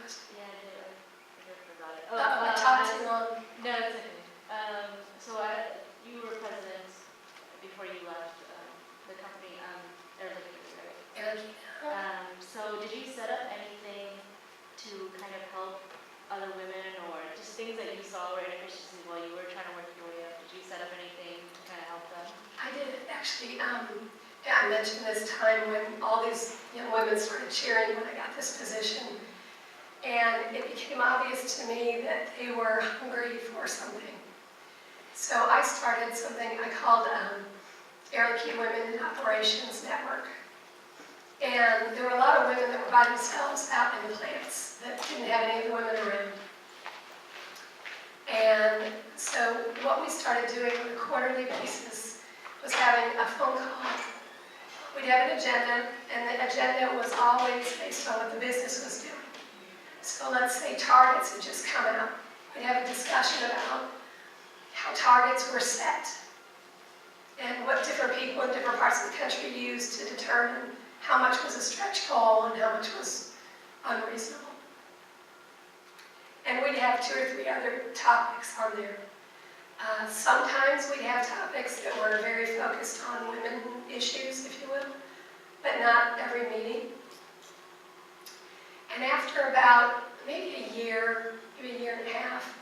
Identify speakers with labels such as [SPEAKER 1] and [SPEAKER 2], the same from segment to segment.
[SPEAKER 1] question?
[SPEAKER 2] Yeah, I forgot it.
[SPEAKER 1] I talked too long.
[SPEAKER 2] No, it's okay. You were president before you left the company, Air Liquide, right? So did you set up anything to kind of help other women, or just things that you saw were inefficiencies while you were trying to work your way up? Did you set up anything to kind of help them?
[SPEAKER 1] I did, actually. Yeah, I mentioned this time when all these young women started cheering when I got this position. And it became obvious to me that they were hungry for something. So I started something I called Air Liquide Women in Operations Network. And there were a lot of women that were by themselves out in the plants that didn't have any of the women around. And so what we started doing on a quarterly basis was having a phone call. We'd have an agenda, and the agenda was always based on what the business was doing. So let's say targets had just come out. We'd have a discussion about how targets were set and what different people in different parts of the country used to determine how much was a stretch goal and how much was unreasonable. And we'd have 2 or 3 other topics on there. Sometimes we'd have topics that were very focused on women issues, if you will, but not every meeting. And after about maybe a year, maybe a year and a half,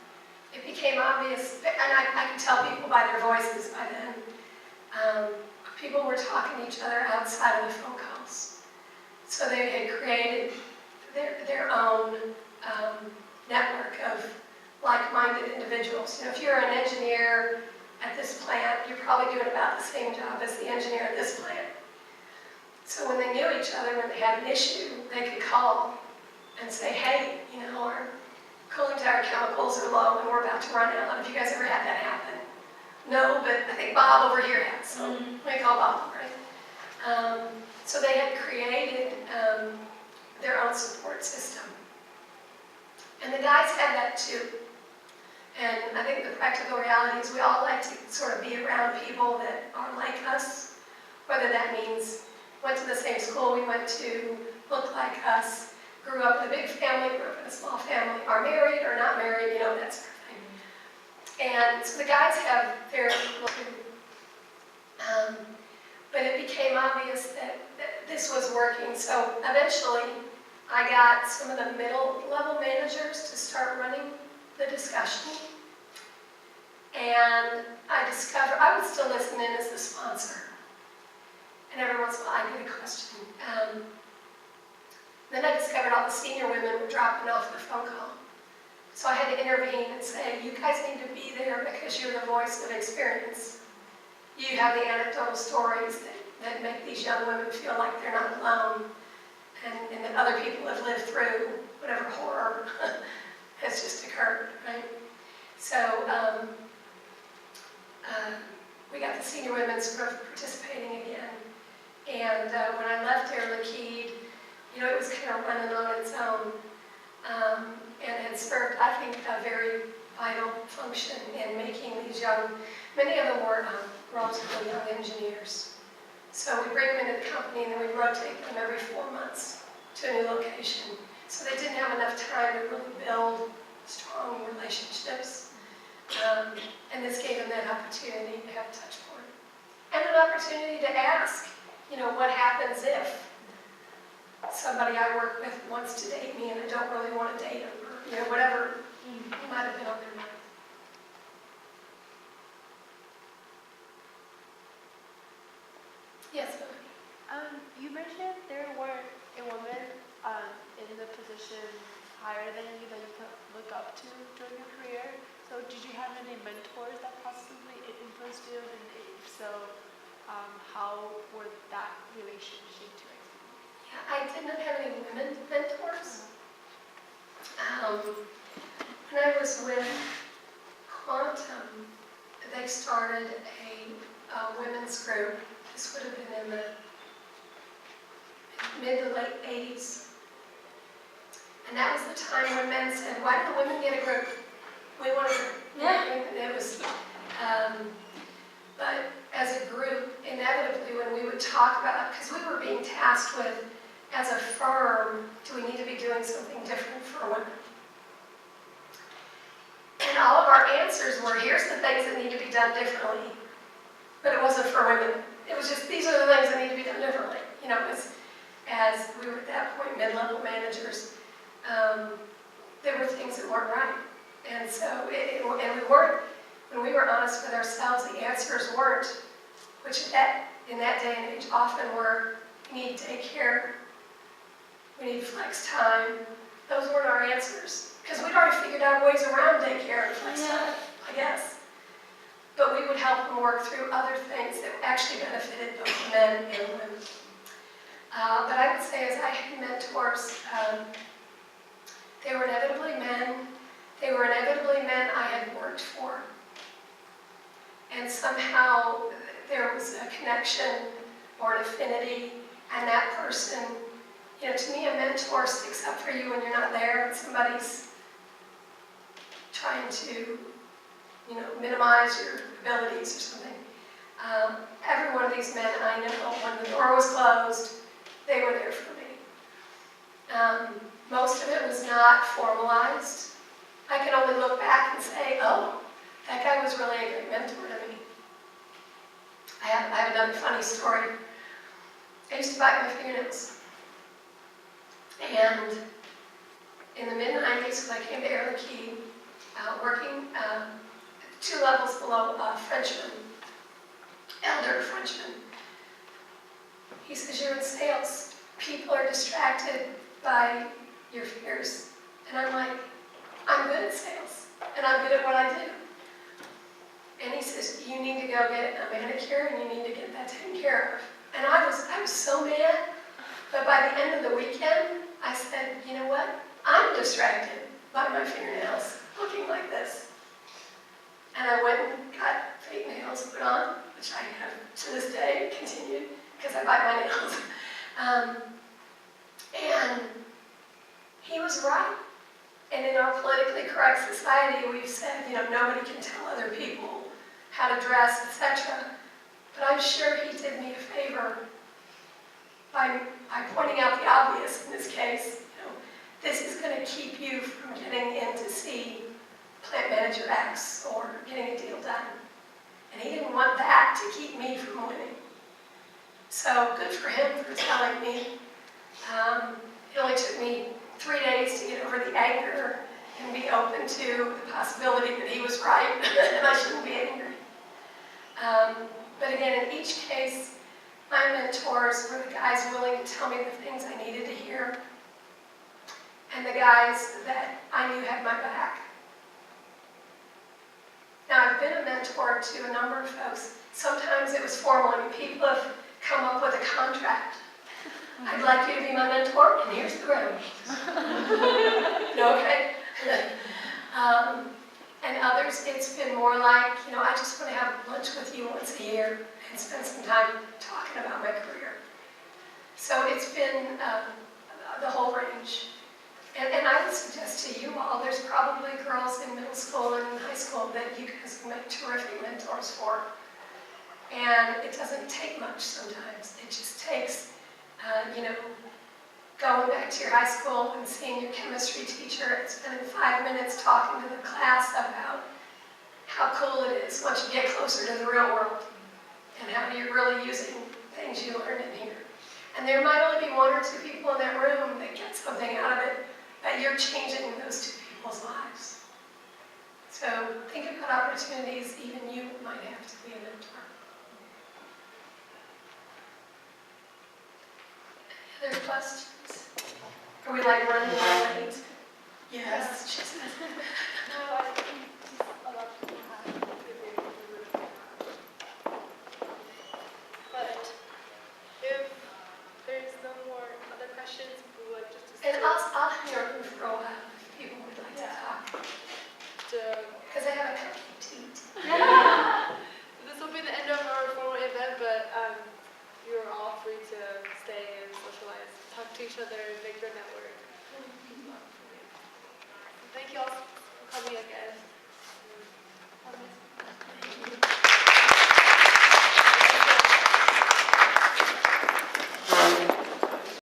[SPEAKER 1] it became obvious, and I could tell people by their voices by then, people were talking to each other outside of the phone calls. So they had created their own network of like-minded individuals. You know, if you're an engineer at this plant, you're probably doing about the same job as the engineer at this plant. So when they knew each other, when they had an issue, they could call and say, hey, you know, our cooling tower chemicals are low and we're about to run out. Have you guys ever had that happen? No, but I think Bob over here has. So let me call Bob, right? So they had created their own support system. And the guys had that too. And I think the practical reality is we all like to sort of be around people that are like us, whether that means went to the same school we went to, look like us, grew up in a big family, grew up in a small family, are married or not married, you know, that sort of thing. And so the guys have their but it became obvious that this was working. So eventually, I got some of the middle-level managers to start running the discussion. And I discovered, I would still listen in as the sponsor. And every once in a while, I'd get a question. Then I discovered all the senior women were dropping off the phone call. So I had to intervene and say, you guys need to be there because you're the voice of experience. You have the anecdotal stories that make these young women feel like they're not alone, and that other people have lived through whatever horror has just occurred, right? So we got the senior women sort of participating again. And when I left Air Liquide, you know, it was kind of running on its own, and had served, I think, a very vital function in making these young, many of them were relatively young engineers. So we bring them into the company and then we rotate them every 4 months to a new location. So they didn't have enough time to really build strong relationships. And this gave them that opportunity to have a touch point. And an opportunity to ask, you know, what happens if somebody I work with wants to date me and I don't really want to date them, or, you know, whatever might have been on their mind. Yes,
[SPEAKER 3] you mentioned there weren't a woman in the position higher than you that you could look up to during your career. So did you have any mentors that possibly influenced you? And if so, how were that relationship to explain?
[SPEAKER 1] Yeah, I did not have any women mentors. When I was with Quantum, they started a women's group. This would have been in the mid to late 80s. And that was the time when men said, why do the women get a group? We want a group. Yeah. It was, but as a group, inevitably when we would talk about, because we were being tasked with as a firm, do we need to be doing something different for women? And all of our answers were, here's the things that need to be done differently. But it wasn't for women. It was just, these are the things that need to be done differently. You know, as we were at that point mid-level managers, there were things that weren't right. And so, and we weren't, when we were honest with ourselves, the answers weren't, which in that day and age often were, we need daycare, we need flex time. Those weren't our answers. Because we'd already figured out ways around daycare and flex time, I guess. But we would help them work through other things that actually benefited both men and women. But I would say as I had mentors, they were inevitably men. They were inevitably men I had worked for. And somehow there was a connection or an affinity, and that person, you know, to me a mentor sticks up for you when you're not there and somebody's trying to, you know, minimize your abilities or something. Every one of these men I know, when the door was closed, they were there for me. Most of it was not formalized. I can only look back and say, oh, that guy was really a great mentor to me. I have another funny story. I used to bite my fingernails. And in the mid-90s, when I came to Air Liquide, working 2 levels below a Frenchman, elder Frenchman, he says, you're in sales. People are distracted by your fears. And I'm like, I'm good at sales, and I'm good at what I do. And he says, you need to go get a manicure, and you need to get that taken care of. And I was so mad, but by the end of the weekend, I said, you know what? I'm distracted by my fingernails looking like this. And I went and got fake nails put on, which I have to this day continued, because I bite my nails. And he was right. And in our politically correct society, we've said, you know, nobody can tell other people how to dress, etc. But I'm sure he did me a favor by pointing out the obvious in this case. You know, this is going to keep you from getting in to see plant manager X or getting a deal done. And he didn't want that to keep me from winning. So good for him for telling me. It only took me 3 days to get over the anger and be open to the possibility that he was right and I shouldn't be angry. But again, in each case, my mentors were the guys willing to tell me the things I needed to hear and the guys that I knew had my back. Now, I've been a mentor to a number of folks. Sometimes it was formal. I mean, people have come up with a contract. I'd like you to be my mentor, and here's the room. Okay? And others, it's been more like, you know, I just want to have lunch with you once a year and spend some time talking about my career. So it's been the whole range. And I would suggest to you all, there's probably girls in middle school and high school that you guys can make terrific mentors for. And it doesn't take much sometimes. It just takes you know, going back to your high school and seeing your chemistry teacher and spending 5 minutes talking to the class about how cool it is once you get closer to the real world and how you're really using things you learned in here. And there might only be 1 or 2 people in that room that get something out of it, but you're changing those 2 people's lives. So think about opportunities even you might have to be a mentor. Any other questions? Are we like running late? Yes, she said.
[SPEAKER 3] No, I think a lot of people have but if there's no more other questions, we would like just to
[SPEAKER 1] And I'll hang around for a while if people would like to talk. Because I have a cupcake to eat.
[SPEAKER 3] This will be the end of our formal event, but you're all free to stay and socialize, talk to each other, make your network. Thank you all for coming again.